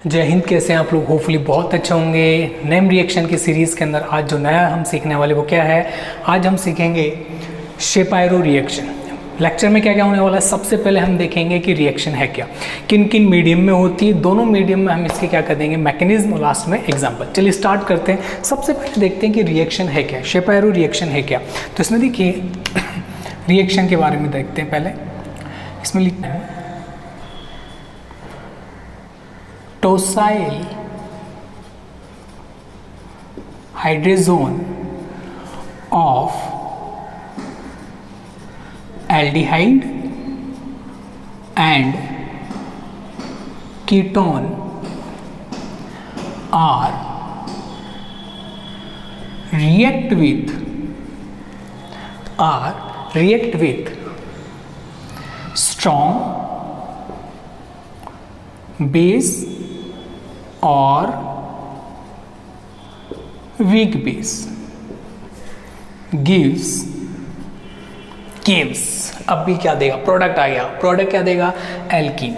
जय हिंद। कैसे हैं आप लोग? होपफुली बहुत अच्छे होंगे। नेम रिएक्शन की सीरीज़ के अंदर आज जो नया हम सीखने वाले वो क्या है, आज हम सीखेंगे शेपायरो रिएक्शन। लेक्चर में क्या क्या होने वाला है, सबसे पहले हम देखेंगे कि रिएक्शन है क्या, किन किन मीडियम में होती है, दोनों मीडियम में हम इसके क्या कर देंगे मैकेनिज्म, और लास्ट में एग्जाम्पल। चलिए स्टार्ट करते हैं। सबसे पहले देखते हैं कि रिएक्शन है क्या, शेपायरो रिएक्शन है क्या। तो इसमें देखिए रिएक्शन के बारे में देखते हैं। पहले इसमें लिखते हैं tosyl hydrazone of aldehyde and ketone are react with strong base और weak base gives अब भी क्या देगा, प्रोडक्ट आ गया। प्रोडक्ट क्या देगा, एल्कीन।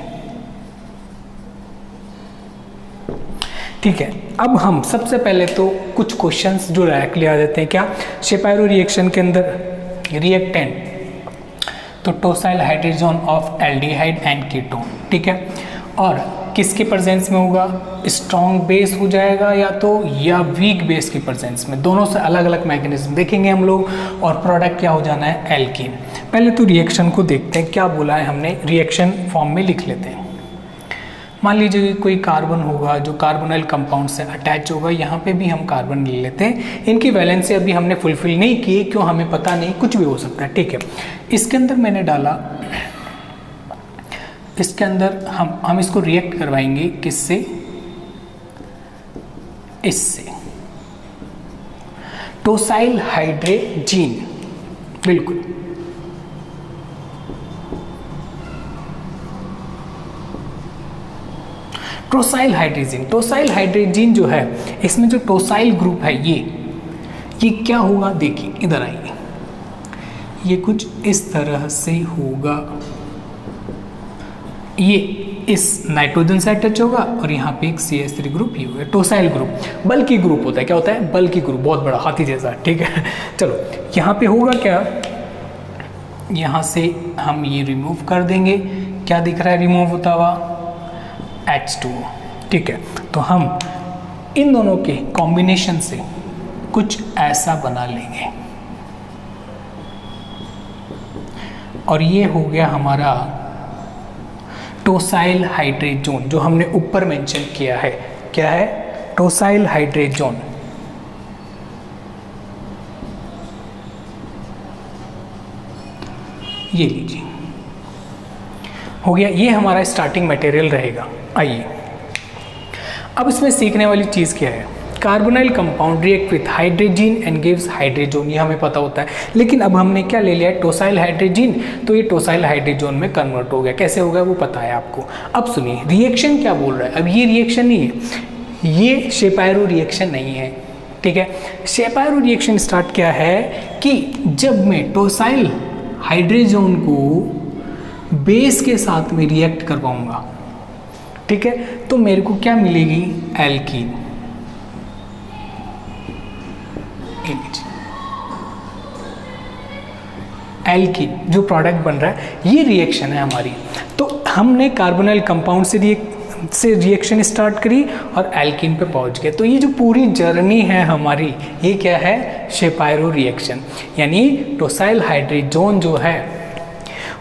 ठीक है, अब हम सबसे पहले तो कुछ क्वेश्चंस जो डायरेक्टली आ जाते हैं। क्या शेपायरो रिएक्शन के अंदर रिएक्टेंट तो tosyl hydrogen of aldehyde and ketone, ठीक है, और किसके प्रेजेंस में होगा, स्ट्रॉन्ग बेस हो जाएगा या वीक बेस की प्रेजेंस में। दोनों से अलग अलग मैकेनिज्म देखेंगे हम लोग, और प्रोडक्ट क्या हो जाना है, एल्कीन। पहले तो रिएक्शन को देखते हैं, क्या बोला है हमने, रिएक्शन फॉर्म में लिख लेते हैं। मान लीजिए कोई कार्बन होगा जो कार्बोनाइल कंपाउंड से अटैच होगा, यहाँ पे भी हम कार्बन ले लेते हैं। इनकी वैलेंसी अभी हमने फुलफिल नहीं की, क्यों हमें पता नहीं, कुछ भी हो सकता है, ठीक है। इसके अंदर मैंने डाला, इसके अंदर हम इसको रिएक्ट करवाएंगे किससे, इससे टोसाइल हाइड्रोजीन, बिल्कुल टोसाइल हाइड्रोजीन जो है, इसमें जो टोसाइल ग्रुप है ये क्या होगा, देखिए इधर आइए, ये कुछ इस तरह से होगा। ये इस नाइट्रोजन से अटैच होगा और यहाँ पे एक CH3 ग्रुप ही होगा, टोसाइल ग्रुप। बल्कि ग्रुप होता है, क्या होता है, बल्कि ग्रुप, बहुत बड़ा हाथी जैसा, ठीक है। चलो यहाँ पे होगा क्या, यहाँ से हम ये रिमूव कर देंगे, क्या दिख रहा है रिमूव होता हुआ, H2O, ठीक है। तो हम इन दोनों के कॉम्बिनेशन से कुछ ऐसा बना लेंगे, और ये हो गया हमारा टोसाइल हाइड्रोजन, जो हमने ऊपर मेंशन किया है। क्या है, टोसाइल हाइड्रोजन। ये लीजिए, हो गया, ये हमारा स्टार्टिंग मटेरियल रहेगा। आइए अब इसमें सीखने वाली चीज़ क्या है, carbonyl compound react with hydrogen and gives hydrogen, ये हमें पता होता है। लेकिन अब हमने क्या ले लिया है, टोसाइल हाइड्रोजन, तो ये टोसाइल हाइड्रोजन में कन्वर्ट हो गया। कैसे हो गया वो पता है आपको। अब सुनिए रिएक्शन क्या बोल रहा है। अब ये रिएक्शन नहीं है, ये शेपायरो रिएक्शन नहीं है, ठीक है। शेपायरो रिएक्शन स्टार्ट क्या है कि जब मैं टोसाइल हाइड्रोजन को बेस के साथ में रिएक्ट करवाऊंगा, ठीक है, तो मेरे को क्या मिलेगी, एल्कीन। एल्कीन जो प्रोडक्ट बन रहा है, ये रिएक्शन है हमारी। तो हमने कार्बोनाइल कंपाउंड से रिएक्शन स्टार्ट करी और एल्कीन पे पहुंच गए। तो ये जो पूरी जर्नी है हमारी, ये क्या है, शेपायरो रिएक्शन। यानी टोसाइल हाइड्रोजन जो है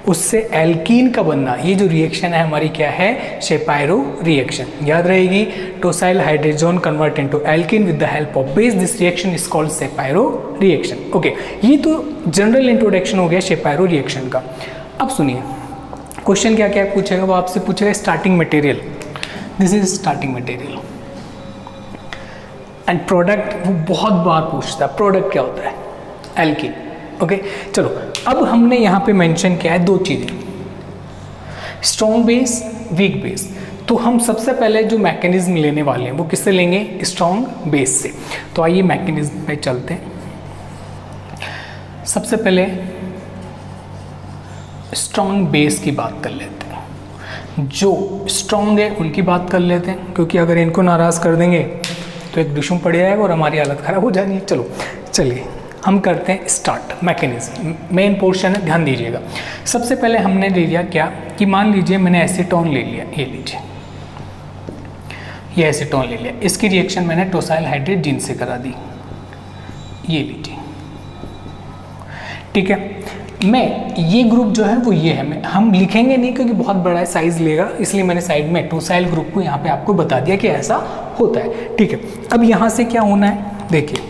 उससे एल्कीन का बनना, ये जो रिएक्शन है हमारी क्या है, शेपायरो रिएक्शन। याद रहेगी, tosyl hydrogen convert into alkene with the help of base, this reaction is called Shapiro reaction. Okay, ये तो जनरल इंट्रोडक्शन हो गया शेपायरो रिएक्शन का। अब सुनिए क्वेश्चन क्या क्या पूछेगा, वो आपसे पूछेगा starting material, this is starting material and product. वो बहुत बार पूछता है प्रोडक्ट क्या होता है, एल्कीन। ओके, चलो अब हमने यहाँ पे मेंशन किया है दो चीज़ें, स्ट्रॉन्ग बेस, वीक बेस। तो हम सबसे पहले जो मैकेनिज्म लेने वाले हैं वो किससे लेंगे, स्ट्रॉन्ग बेस से। तो आइए मैकेनिज्म पे चलते हैं। सबसे पहले स्ट्रॉन्ग बेस की बात कर लेते हैं। जो स्ट्रॉन्ग है उनकी बात कर लेते हैं, क्योंकि अगर इनको नाराज़ कर देंगे तो एक दुश्मन पड़ जाएगा और हमारी हालत ख़राब हो जानी है। चलो चलिए हम करते हैं स्टार्ट। मैकेनिज्म मेन पोर्शन है, ध्यान दीजिएगा। सबसे पहले हमने ले लिया क्या कि मान लीजिए मैंने एसीटोन ले लिया, ये लीजिए, ये एसीटोन ले लिया, इसकी रिएक्शन मैंने टोसाइल हाइड्रेट जिंक से करा दी, ये लीजिए, ठीक है। मैं ये ग्रुप जो है वो ये है, हम लिखेंगे नहीं क्योंकि बहुत बड़ा साइज लेगा, इसलिए मैंने साइड में टोसाइल ग्रुप को यहाँ पे आपको बता दिया कि ऐसा होता है, ठीक है। अब यहाँ से क्या होना है, देखिए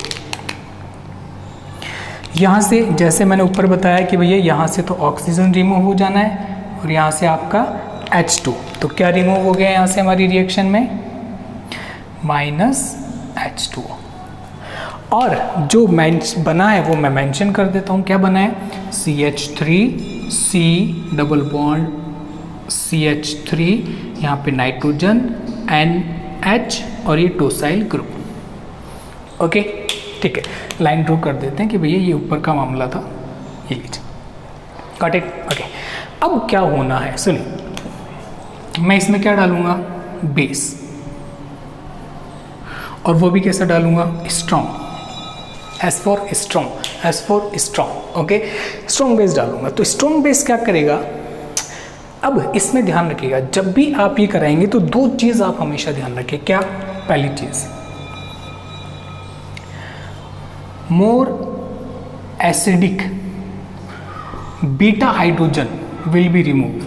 यहाँ से जैसे मैंने ऊपर बताया कि भैया यहाँ से तो ऑक्सीजन रिमूव हो जाना है और यहाँ से आपका H2, तो क्या रिमूव हो गया यहाँ से हमारी रिएक्शन में, -H2। और जो बना है वो मैं मेंशन कर देता हूँ, क्या बना है, CH3C डबल बॉन्ड CH3, यहाँ पे नाइट्रोजन NH और ये टोसाइल ग्रुप। ओके ठीक है, लाइन ड्रॉ कर देते हैं कि भैया ये ऊपर का मामला था, ये लीजिए, गॉट इट। ओके अब क्या होना है सुनिए, मैं इसमें क्या डालूंगा, बेस, और वो भी कैसा डालूंगा, strong, S for strong, okay, strong base डालूंगा। तो स्ट्रॉन्ग बेस क्या करेगा, अब इसमें ध्यान रखिएगा जब भी आप ये कराएंगे तो दो चीज़ आप हमेशा ध्यान रखें, क्या, पहली चीज़ more acidic beta hydrogen will be remove,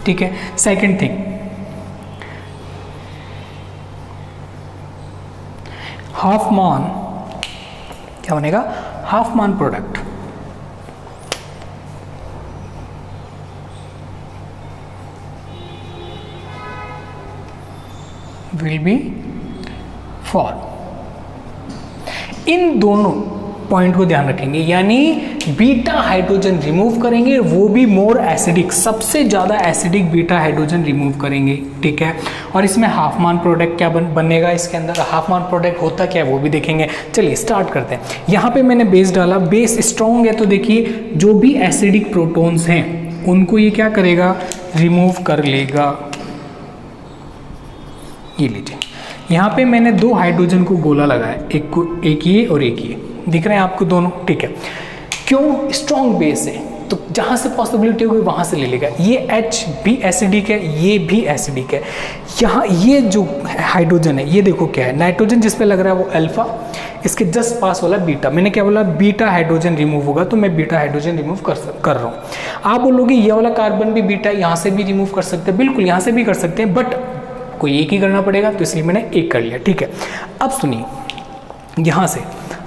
ठीक है। सेकेंड थिंग, हाफ मान, क्या बनेगा, हाफ मान प्रोडक्ट विल बी फॉर, इन दोनों पॉइंट को ध्यान रखेंगे, यानी बीटा हाइड्रोजन रिमूव करेंगे, वो भी मोर एसिडिक, सबसे ज़्यादा एसिडिक बीटा हाइड्रोजन रिमूव करेंगे, ठीक है। और इसमें हाफ मान प्रोडक्ट क्या बनेगा, इसके अंदर हाफ मान प्रोडक्ट होता क्या है वो भी देखेंगे। चलिए स्टार्ट करते हैं। यहाँ पे मैंने बेस डाला, बेस स्ट्रॉन्ग है तो देखिए जो भी एसिडिक प्रोटॉन्स हैं उनको ये क्या करेगा, रिमूव कर लेगा, ये लीजिए। यहाँ पे मैंने दो हाइड्रोजन को गोला लगाया, एक ये और एक ये, दिख रहे हैं आपको दोनों, ठीक है। क्यों, स्ट्रॉन्ग बेस है तो जहाँ से पॉसिबिलिटी होगी वहाँ से ले लेगा। ये H भी एसिडिक है, ये भी एसिडिक है। यहाँ ये जो हाइड्रोजन है ये देखो क्या है, नाइट्रोजन जिस पे लग रहा है वो अल्फा, इसके जस्ट पास वाला बीटा, मैंने क्या बोला, बीटा हाइड्रोजन रिमूव होगा तो मैं बीटा हाइड्रोजन रिमूव कर रहा हूँ। आप बोलोगे ये वाला कार्बन भी बीटा यहाँ से भी रिमूव कर सकते हैं, बिल्कुल यहाँ से भी कर सकते हैं, बट कोई एक ही करना पड़ेगा तो इसलिए मैंने एक कर लिया, ठीक है। अब सुनिए, यहाँ से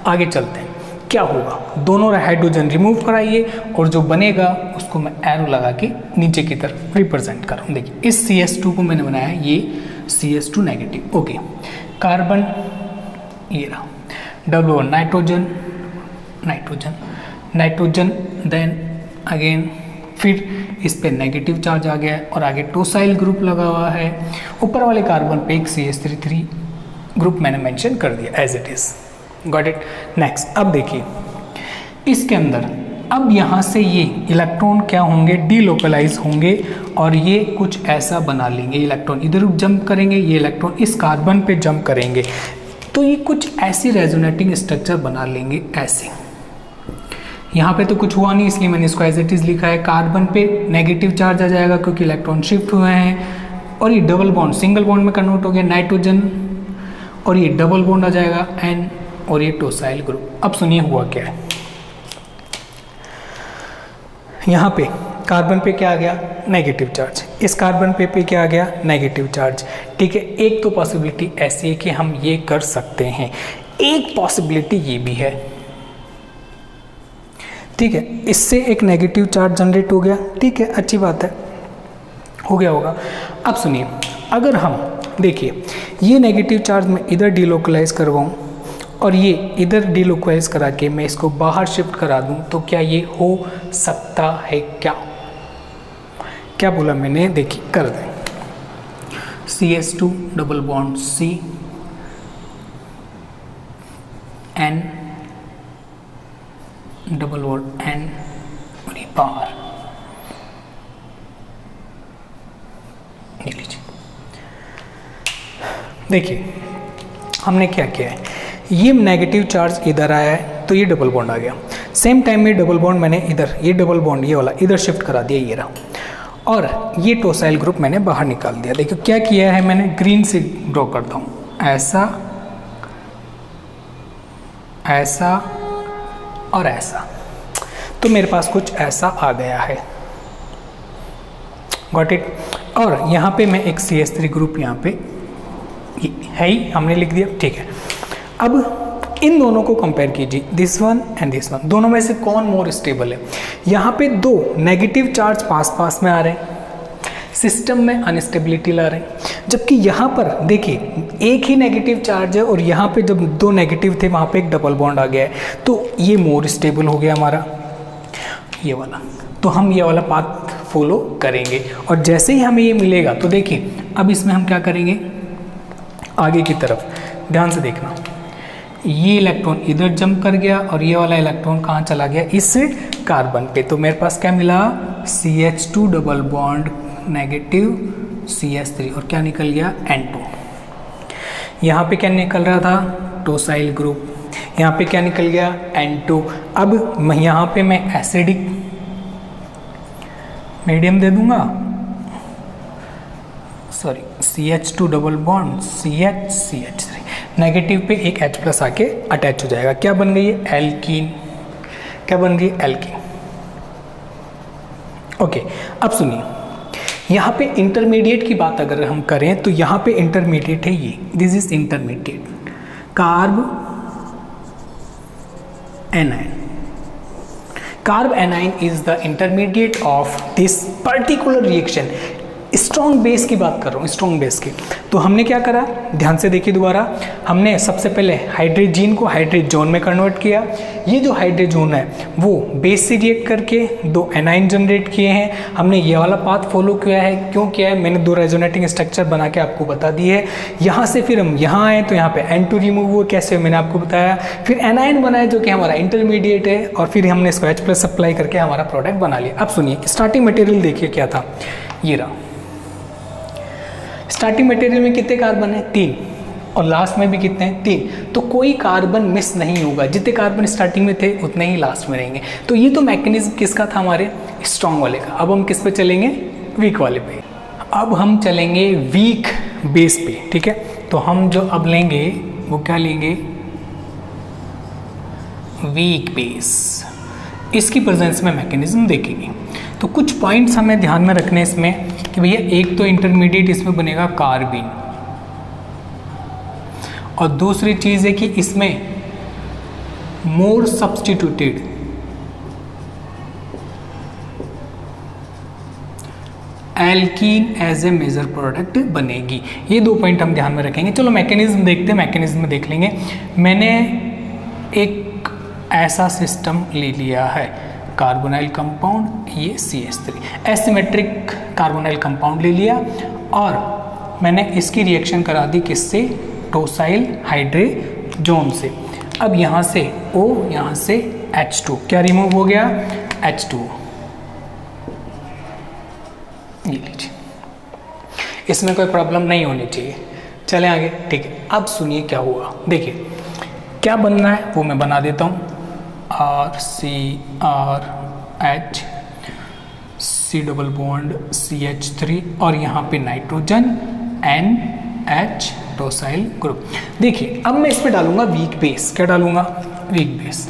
आगे चलते हैं, क्या होगा, दोनों हाइड्रोजन रिमूव कराइए और जो बनेगा उसको मैं एरो लगा के नीचे की तरफ रिप्रेजेंट कर रहा हूँ। देखिए इस CS2 को मैंने बनाया, ये CS2 नेगेटिव, ओके, कार्बन ये रहा, double nitrogen nitrogen nitrogen, then again फिर इस पे नेगेटिव चार्ज आ गया है और आगे टोसाइल ग्रुप लगा हुआ है, ऊपर वाले कार्बन पे एक CH3 ग्रुप मैंने मेंशन कर दिया as it is, got it. Next अब देखिए इसके अंदर, अब यहाँ से ये इलेक्ट्रॉन क्या होंगे, डीलोकलाइज होंगे और ये कुछ ऐसा बना लेंगे, इलेक्ट्रॉन इधर जंप करेंगे, ये इलेक्ट्रॉन इस कार्बन पे जंप करेंगे, तो ये कुछ ऐसी रेजोनेटिंग स्ट्रक्चर बना लेंगे ऐसे। यहाँ पे तो कुछ हुआ नहीं इसलिए मैंने इसको एज इट इज़ लिखा है, कार्बन पे नेगेटिव चार्ज आ जाएगा क्योंकि इलेक्ट्रॉन शिफ्ट हुए हैं, और ये डबल बॉन्ड सिंगल बॉन्ड में कन्वर्ट हो गया नाइट्रोजन, और ये डबल बॉन्ड आ जाएगा N, और ये टोसाइल ग्रुप। अब सुनिए हुआ क्या है, यहाँ पे कार्बन पे क्या आ गया, नेगेटिव चार्ज, इस कार्बन पे क्या आ गया, नेगेटिव चार्ज, ठीक है। एक तो पॉसिबिलिटी ऐसी है कि हम ये कर सकते हैं, एक पॉसिबिलिटी ये भी है, ठीक है, इससे एक नेगेटिव चार्ज जनरेट हो गया, ठीक है, अच्छी बात है, हो गया होगा। अब सुनिए, अगर हम देखिए ये नेगेटिव चार्ज मैं इधर डीलोकलाइज करवाऊँ और ये इधर डीलोकलाइज करा के मैं इसको बाहर शिफ्ट करा दूँ, तो क्या ये हो सकता है, क्या बोला मैंने, देखिए कर दें, CS2 double bond C N double bond N और ये ये लीजिए, देखिए हमने क्या किया है, ये नेगेटिव चार्ज इधर आया है तो ये डबल बॉन्ड आ गया, सेम टाइम में डबल बॉन्ड मैंने इधर, ये डबल बॉन्ड ये वाला इधर शिफ्ट करा दिया, ये रहा, और ये टोसाइल ग्रुप मैंने बाहर निकाल दिया। देखो क्या किया है मैंने, ग्रीन से ड्रॉ करता हूँ, ऐसा ऐसा और ऐसा, तो मेरे पास कुछ ऐसा आ गया है, गॉट इट। और यहाँ पे मैं एक CH3 ग्रुप यहाँ पे है ही, हमने लिख दिया, ठीक है। अब इन दोनों को कंपेयर कीजिए, this one and this one, दोनों में से कौन मोर स्टेबल है। यहाँ पे दो नेगेटिव चार्ज पास पास में आ रहे हैं, सिस्टम में अनस्टेबिलिटी ला रहे हैं, जबकि यहाँ पर देखिए एक ही नेगेटिव चार्ज है और यहाँ पे जब दो नेगेटिव थे वहाँ पे एक डबल बॉन्ड आ गया है, तो ये मोर स्टेबल हो गया हमारा ये वाला। तो हम ये वाला पाथ फॉलो करेंगे और जैसे ही हमें ये मिलेगा तो देखिए अब इसमें हम क्या करेंगे, आगे की तरफ ध्यान से देखना, ये इलेक्ट्रॉन इधर जंप कर गया और ये वाला इलेक्ट्रॉन कहाँ चला गया, इस कार्बन पे। तो मेरे पास क्या मिला, CH2 double bond negative CH3 और क्या निकल गया N2। यहाँ पे क्या निकल रहा था, टोसाइल ग्रुप, यहाँ पे क्या निकल गया N2। अब यहाँ पे मैं एसिडिक मीडियम दे दूंगा, sorry CH2 double bond CH3, negative पे एक H+ आके अटैच हो जाएगा, क्या बन गई है एल्कीन, क्या बन गई एल्कीन। ओके, अब सुनिए, यहाँ पे इंटरमीडिएट की बात अगर हम करें तो यहाँ पे इंटरमीडिएट है ये, this is intermediate, carb A9. Carb A9 is the intermediate of this particular reaction. Strong base की बात कर रहा हूँ, स्ट्रॉन्ग बेस की। तो हमने क्या करा, ध्यान से देखिए दोबारा, हमने सबसे पहले हाइड्रोजन को हाइड्रोजोन में कन्वर्ट किया। ये जो हाइड्रोजोन है वो बेस से रिएक्ट करके दो एनाइन जनरेट किए हैं। हमने ये वाला पाथ फॉलो किया है, क्यों किया है, मैंने दो रेजोनेटिंग स्ट्रक्चर बना के आपको बता दिए है। यहाँ से फिर हम यहाँ आए तो यहाँ पे N2 रिमूव हुआ, कैसे मैंने आपको बताया। फिर एनाइन बनाया जो कि हमारा इंटरमीडिएट है, और फिर हमने इसको H+ सप्लाई करके हमारा प्रोडक्ट बना लिया। अब सुनिए, स्टार्टिंग मटेरियल देखिए क्या था, ये रहा। स्टार्टिंग मटेरियल में कितने कार्बन है, 3, और लास्ट में भी कितने हैं, 3। तो कोई कार्बन मिस नहीं होगा, जितने कार्बन स्टार्टिंग में थे उतने ही लास्ट में रहेंगे। तो ये तो मैकेनिज्म किसका था, हमारे स्ट्रॉन्ग वाले का। अब हम किस पे चलेंगे, वीक वाले पे। अब हम चलेंगे वीक बेस पे, ठीक है। तो हम जो अब लेंगे वो क्या लेंगे, वीक बेस। इसकी प्रेजेंस में मैकेनिज्म देखेंगे। तो कुछ पॉइंट्स हमें ध्यान में रखने इसमें कि भैया एक तो इंटरमीडिएट इसमें बनेगा कार्बिन, और दूसरी चीज़ है कि इसमें more substituted alkene as a major product बनेगी। ये 2 पॉइंट हम ध्यान में रखेंगे। चलो मैकेनिज्म देखते हैं, मैकेनिज्म में देख लेंगे। मैंने एक ऐसा सिस्टम ले लिया है, कार्बोनाइल कंपाउंड, ये CH3 एसिमेट्रिक कार्बोनाइल कंपाउंड ले लिया, और मैंने इसकी रिएक्शन करा दी किससे, टोसाइल हाइड्रोजोन से। अब यहाँ से O, यहाँ से H2, क्या रिमूव हो गया, H2। ये लीजिए, इसमें कोई प्रॉब्लम नहीं होनी चाहिए। चलें आगे, ठीक है। अब सुनिए क्या हुआ, देखिए क्या बनना है वो मैं बना देता हूँ। RCRH, C double bond CH3, और यहाँ पे नाइट्रोजन NH टोसाइल ग्रुप। देखिए अब मैं इस पे डालूंगा वीक बेस। क्या डालूंगा, वीक बेस।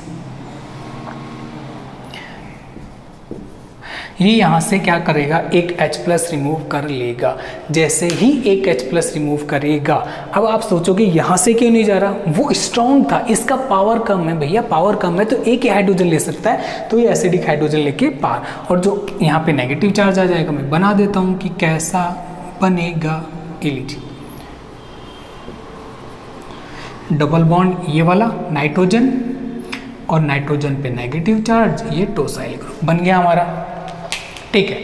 ये यहाँ से क्या करेगा, एक H+ रिमूव कर लेगा। जैसे ही एक H+ रिमूव करेगा, अब आप सोचोगे यहाँ से क्यों नहीं जा रहा, वो स्ट्रॉन्ग था, इसका पावर कम है। भैया पावर कम है तो एक ही हाइड्रोजन ले सकता है, तो ये एसिडिक हाइड्रोजन लेके पार, और जो यहाँ पे नेगेटिव चार्ज आ जाएगा मैं बना देता हूँ कि कैसा बनेगा। ये लीजिए, डबल बॉन्ड ये वाला नाइट्रोजन, और नाइट्रोजन पे नेगेटिव चार्ज, ये टोसाइल ग्रुप बन गया हमारा, ठीक है।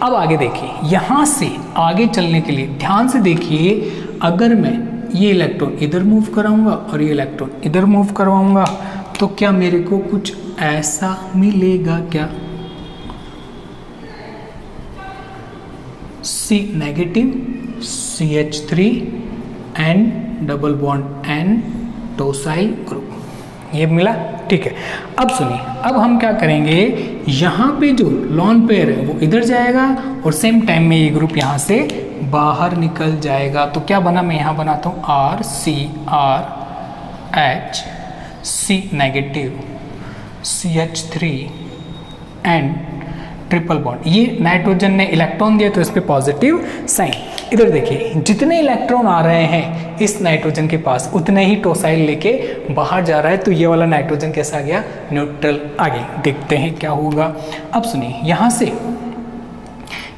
अब आगे देखिए, यहाँ से आगे चलने के लिए ध्यान से देखिए, अगर मैं ये इलेक्ट्रॉन इधर मूव कराऊंगा और ये इलेक्ट्रॉन इधर मूव करवाऊंगा तो क्या मेरे को कुछ ऐसा मिलेगा क्या, C negative, CH3 and double bond N tosyl group, ये मिला। ठीक है, अब सुनिए, अब हम क्या करेंगे, यहाँ पे जो लॉन पेयर है वो इधर जाएगा और सेम टाइम में ये ग्रुप यहाँ से बाहर निकल जाएगा। तो क्या बना, मैं यहाँ बनाता हूँ RCRH, C negative, CH3 and triple bond. ये नाइट्रोजन ने इलेक्ट्रॉन दिया तो इस पे पॉजिटिव साइन। इधर देखिए, जितने इलेक्ट्रॉन आ रहे हैं इस नाइट्रोजन के पास उतने ही टोसाइल लेके बाहर जा रहा है। तो ये वाला नाइट्रोजन कैसा आ गया, न्यूट्रल आ गया। देखते हैं क्या होगा। अब सुनिए, यहाँ से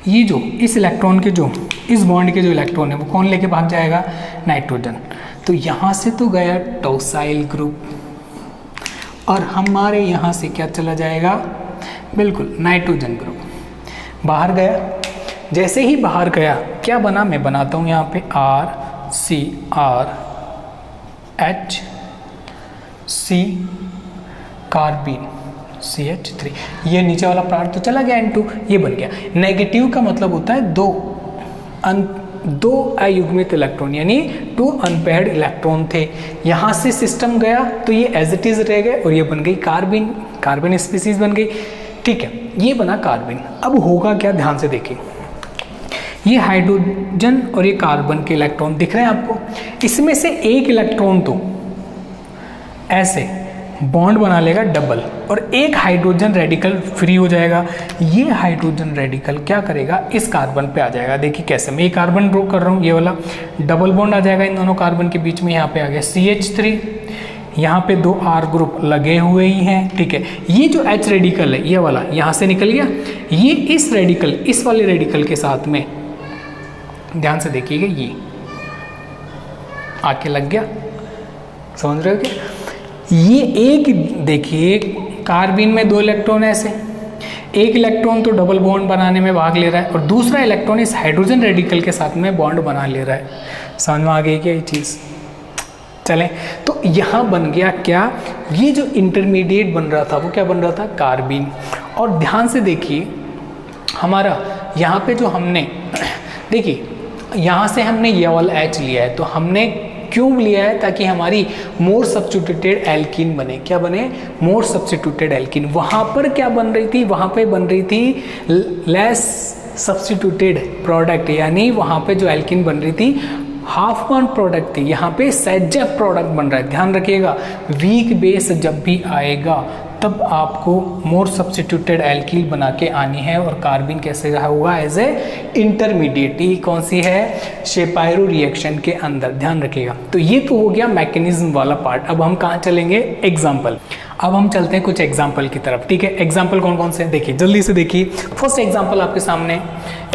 ये जो इस इलेक्ट्रॉन के जो इस बॉन्ड के जो इलेक्ट्रॉन है वो कौन लेके भाग जाएगा, नाइट्रोजन। तो यहाँ से तो गया टोसाइल ग्रुप और हमारे यहाँ से क्या चला जाएगा, बिल्कुल नाइट्रोजन ग्रुप बाहर गया। जैसे ही बाहर गया क्या बना, मैं बनाता हूँ यहाँ पे RCRH, C कार्बिन, CH3। ये नीचे वाला पार्ट तो चला गया N2, ये बन गया। नेगेटिव का मतलब होता है दो अयुग्मित इलेक्ट्रॉन, यानी 2 अनपेयर्ड इलेक्ट्रॉन थे। यहाँ से सिस्टम गया तो ये एज इट इज रह गए और ये बन गई कार्बिन, कार्बन स्पीसीज बन गई। ठीक है, ये बना कार्बन। अब होगा क्या, ध्यान से देखिए, ये हाइड्रोजन और ये कार्बन के इलेक्ट्रॉन दिख रहे हैं आपको। इसमें से एक इलेक्ट्रॉन तो ऐसे बॉन्ड बना लेगा डबल और एक हाइड्रोजन रेडिकल फ्री हो जाएगा। ये हाइड्रोजन रेडिकल क्या करेगा, इस कार्बन पे आ जाएगा। देखिए कैसे, मैं ये कार्बन ड्रॉ कर रहा हूँ, ये वाला डबल बॉन्ड आ जाएगा इन दोनों कार्बन के बीच में। यहाँ पे आ गया CH3, यहाँ पे 2 R ग्रुप लगे हुए ही हैं। ठीक है, ये जो H रेडिकल है ये वाला यहाँ से निकल गया, ये इस रेडिकल, इस वाले रेडिकल के साथ में ध्यान से देखिएगा, ये आके लग गया। समझ रहे हो क्या, ये एक देखिए कार्बिन में 2 इलेक्ट्रॉन ऐसे, एक इलेक्ट्रॉन तो डबल बॉन्ड बनाने में भाग ले रहा है और दूसरा इलेक्ट्रॉन इस हाइड्रोजन रेडिकल के साथ में बॉन्ड बना ले रहा है। समझ में आ गई क्या ये चीज़। चलें, तो यहाँ बन गया क्या, ये जो इंटरमीडिएट बन रहा था वो क्या बन रहा था, कार्बिन। और ध्यान से देखिए, हमारा यहाँ पे जो हमने देखिए, यहाँ से हमने ये वाला H लिया है, तो हमने क्यों लिया है, ताकि हमारी मोर सब्स्टिट्यूटेड एल्कीन बने। क्या बने, मोर सब्स्टिट्यूटेड एल्कीन। वहाँ पर क्या बन रही थी, वहाँ पे बन रही थी लेस सब्स्टिट्यूटेड प्रोडक्ट, यानी वहाँ पे जो एल्कीन बन रही थी हाफ बॉन्ड प्रोडक्ट थी, यहाँ पे सेजेफ प्रोडक्ट बन रहा है। ध्यान रखिएगा, वीक बेस जब भी आएगा तब आपको मोर सब्स्टिट्यूटेड एल्कील बना के आनी है। और कार्बिन कैसे होगा, एज ए इंटरमीडिएट। ये कौन सी है, शेपायरो रिएक्शन के अंदर। ध्यान रखिएगा। तो ये तो हो गया मैकेनिज्म वाला पार्ट। अब हम कहाँ चलेंगे, एग्जाम्पल। अब हम चलते हैं कुछ एग्जाम्पल की तरफ। ठीक है, एग्जाम्पल कौन कौन से हैं, देखिए जल्दी से देखिए। फर्स्ट एग्जाम्पल आपके सामने,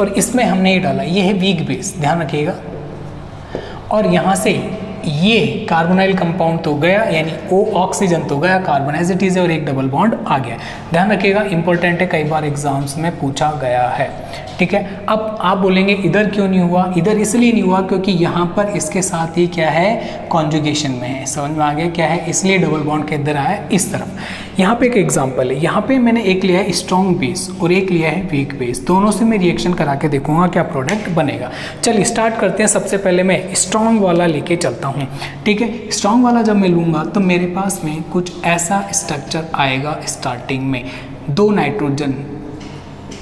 और इसमें हमने ये डाला, ये है वीक बेस। ध्यान रखिएगा, और यहाँ से ये कार्बोनाइल कंपाउंड तो गया, यानी O ऑक्सीजन तो गया, कार्बन एज इट इज है और एक डबल बॉन्ड आ गया। ध्यान रखिएगा, इंपॉर्टेंट है, कई बार एग्जाम्स में पूछा गया है। ठीक है, अब आप बोलेंगे इधर क्यों नहीं हुआ, इधर इसलिए नहीं हुआ क्योंकि यहाँ पर इसके साथ ही क्या है, कॉन्जुगेशन में है। समझ में आ गया क्या है, इसलिए डबल बॉन्ड के इधर आया इस तरफ। यहाँ पे एक एग्जाम्पल है, यहाँ पे मैंने एक लिया है स्ट्रॉन्ग बेस और एक लिया है वीक बेस। दोनों से मैं रिएक्शन करा के देखूंगा क्या प्रोडक्ट बनेगा। चलिए स्टार्ट करते हैं। सबसे पहले मैं स्ट्रॉन्ग वाला लेके चलता हूँ। ठीक है, स्ट्रॉन्ग वाला जब मैं लूँगा तो मेरे पास में कुछ ऐसा स्ट्रक्चर आएगा। स्टार्टिंग में 2 नाइट्रोजन,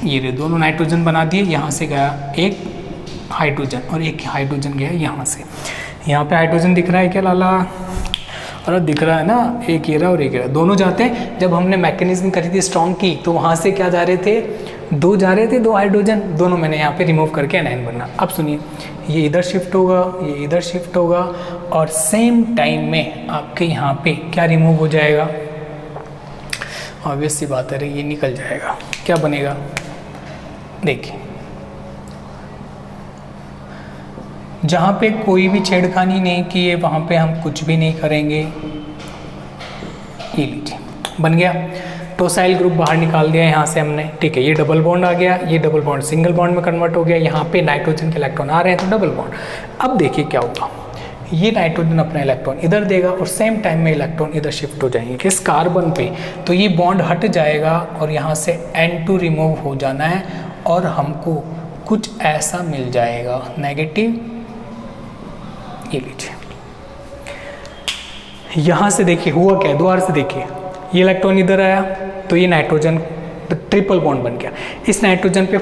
ये दोनों नाइट्रोजन बना दिए, यहाँ से गया एक हाइड्रोजन और एक हाइड्रोजन गया यहाँ से। यहाँ पे हाइड्रोजन दिख रहा है क्या लाला, और दिख रहा है ना, एक ये रहा और एक ये रहा, दोनों जाते हैं। जब हमने मैकेनिज्म करी थी स्ट्रॉन्ग की तो वहाँ से क्या जा रहे थे, 2 जा रहे थे, 2 हाइड्रोजन, दोनों मैंने यहाँ पे रिमूव करके एनाइन बनना। अब सुनिए, ये इधर शिफ्ट होगा, ये इधर शिफ्ट होगा और सेम टाइम में आपके यहाँ पे क्या रिमूव हो जाएगा, ऑब्वियस सी बात है, ये निकल जाएगा। क्या बनेगा, देखिए जहाँ पे कोई भी छेड़खानी नहीं की है वहाँ पे हम कुछ भी नहीं करेंगे। ये लीजिए बन गया, टोसाइल ग्रुप बाहर निकाल दिया यहाँ से हमने। ठीक है, ये डबल बॉन्ड आ गया, ये डबल बॉन्ड सिंगल बॉन्ड में कन्वर्ट हो गया। यहाँ पे नाइट्रोजन के इलेक्ट्रॉन आ रहे हैं तो डबल बॉन्ड। अब देखिए क्या होगा, ये नाइट्रोजन अपना इलेक्ट्रॉन इधर देगा और सेम टाइम में इलेक्ट्रॉन इधर शिफ्ट हो जाएंगे किस कार्बन पे, तो ये बॉन्ड हट जाएगा और यहाँ से N2 रिमूव हो जाना है और हमको कुछ ऐसा मिल जाएगा नेगेटिव। ये लीजिए, यहाँ से देखिए हुआ क्या है, द्वार से देखिए, ये इलेक्ट्रॉन इधर आया तो ये नाइट्रोजन ट्रिपल बॉन्ड बन गया, इस नाइट्रोजन पे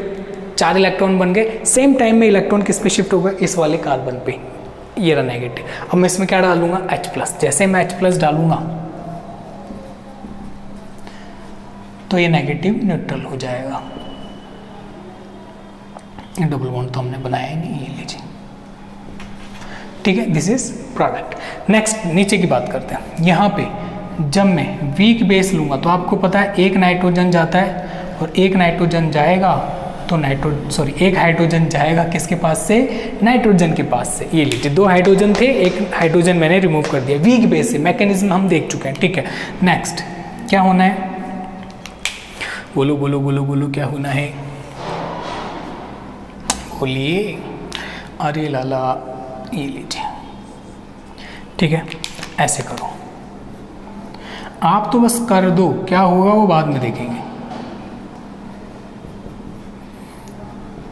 4 इलेक्ट्रॉन बन गए, सेम टाइम में इलेक्ट्रॉन किस पे शिफ्ट हो गए, इस वाले कार्बन पे, ये रहा नेगेटिव। अब मैं इसमें क्या डालूंगा, H+। जैसे मैं H+ डालूंगा तो ये नेगेटिव न्यूट्रल हो जाएगा। डबल बॉन्ड तो हमने बनाया ही नहीं, ये लीजिए, ठीक है, दिस इज प्रोडक्ट। नेक्स्ट नीचे की बात करते हैं। यहाँ पे जब मैं वीक बेस लूँगा तो आपको पता है एक नाइट्रोजन जाता है और एक नाइट्रोजन जाएगा तो एक हाइड्रोजन जाएगा किसके पास से, नाइट्रोजन के पास से। ये लीजिए 2 हाइड्रोजन थे, एक हाइड्रोजन मैंने रिमूव कर दिया वीक बेस से। मैकेनिज्म हम देख चुके हैं, ठीक है। नेक्स्ट क्या होना है, बोलो बोलो बोलो बोलो, क्या होना है, बोलिए, अरे लाला, ये लीजिए, ठीक है, ऐसे करो आप, तो बस कर दो, क्या होगा वो बाद में देखेंगे।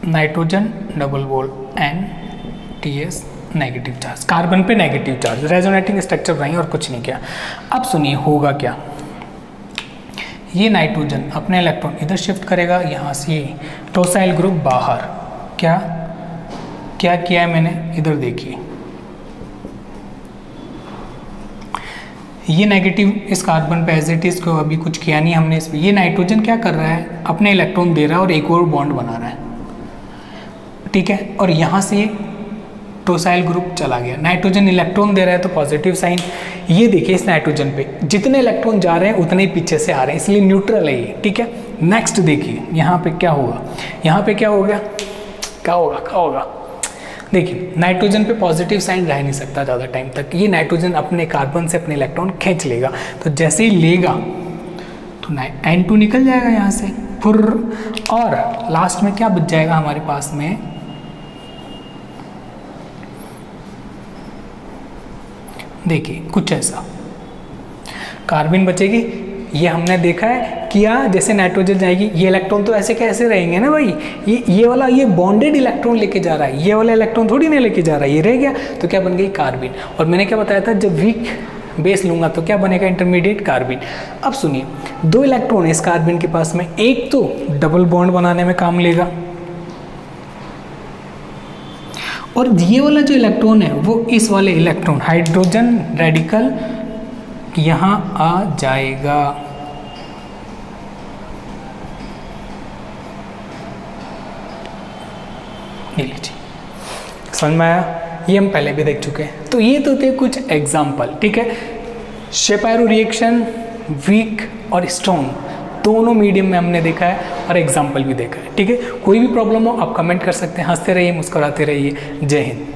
Nitrogen double bond NTS negative charge, carbon पे नेगेटिव चार्ज, रेजोनेटिंग स्ट्रक्चर बनाइए और कुछ नहीं किया। अब सुनिए होगा क्या, ये नाइट्रोजन अपने इलेक्ट्रॉन इधर शिफ्ट करेगा, यहाँ से टोसाइल ग्रुप बाहर, क्या क्या किया है मैंने, इधर देखिए, ये नेगेटिव इस कार्बन पे एज इट इज को अभी कुछ किया नहीं हमने इसमें। ये नाइट्रोजन क्या कर रहा है, अपने इलेक्ट्रॉन दे रहा है और एक और बॉन्ड बना रहा है, ठीक है। और यहाँ से टोसाइल ग्रुप चला गया, नाइट्रोजन इलेक्ट्रॉन दे रहा है तो पॉजिटिव साइन। ये देखिए इस नाइट्रोजन पे जितने इलेक्ट्रॉन जा रहे हैं उतने ही पीछे से आ रहे हैं, इसलिए न्यूट्रल है ये, ठीक है। नेक्स्ट देखिए यहाँ पे क्या होगा, यहाँ पे क्या हो गया, क्या होगा, क्या होगा, देखिए नाइट्रोजन पे पॉजिटिव साइन रह नहीं सकता ज़्यादा टाइम तक, ये नाइट्रोजन अपने कार्बन से अपने इलेक्ट्रॉन खींच लेगा, तो जैसे ही लेगा तो N2 निकल जाएगा यहाँ से फुर, और लास्ट में क्या बच जाएगा हमारे पास में, देखिए कुछ ऐसा कार्बन बचेगी। ये हमने देखा है किया, जैसे नाइट्रोजन जाएगी, ये इलेक्ट्रॉन तो ऐसे कैसे रहेंगे ना भाई, ये वाला ये बॉन्डेड इलेक्ट्रॉन लेके जा रहा है, ये वाला इलेक्ट्रॉन थोड़ी ना लेके जा रहा है, ये रह गया तो क्या बन गई कार्बन। और मैंने क्या बताया था, जब वीक बेस लूंगा तो क्या बनेगा, इंटरमीडिएट कार्बन। अब सुनिए 2 इलेक्ट्रॉन इस कार्बन के पास में, एक तो डबल बॉन्ड बनाने में काम लेगा और ये वाला जो इलेक्ट्रॉन है वो इस वाले इलेक्ट्रॉन हाइड्रोजन रेडिकल यहाँ आ जाएगा। ये लीजिए, समझ में आया, ये हम पहले भी देख चुके हैं। तो ये तो थे कुछ एग्जाम्पल, ठीक है। शेपायरो रिएक्शन वीक और स्ट्रॉन्ग दोनों मीडियम में हमने देखा है और एग्जाम्पल भी देखा है, ठीक है। कोई भी प्रॉब्लम हो आप कमेंट कर सकते हैं, हंसते रहिए, मुस्कुराते रहिए। जय हिंद।